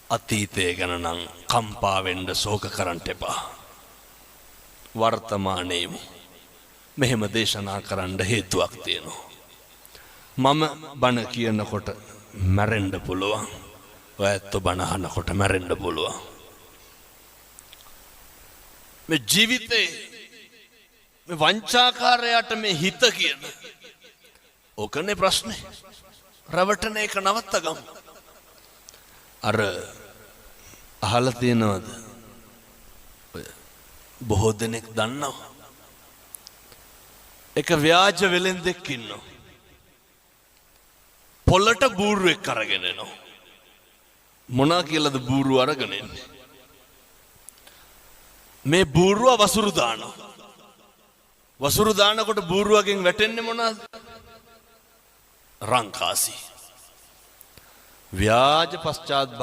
අතීතය ගැන නම් කම්පා වෙන්න ශෝක කරන්න එපා. වර්තමානයේම මෙහෙම දේශනා කරන්න හේතුවක් තියෙනවා. මම බණ කියනකොට මැරෙන්න පුළුවන්. ඔයත් බණ අහනකොට මැරෙන්න පුළුවන්. මේ ජීවිතේ මේ වංචාකාරයාට මේ හිත කියන ඕකනේ ප්‍රශ්නේ. රවටන එක නවත්තගමු. අර අහලා තියෙනවද? බොහෝ දෙනෙක් දන්නවා. එක ව්‍යාජ වෙලෙන්දෙක් ඉන්නවා. පොළට බූරුවෙක් අරගෙන එනවා. මොනා කියලාද බූරුව අරගෙන එන්නේ? මේ බූරුව වසුරු දානවා. වසුරු දානකොට බූරුවගෙන් වැටෙන්නේ මොනවාද? රංකාසි. ව්‍යාජ පශ්චාත්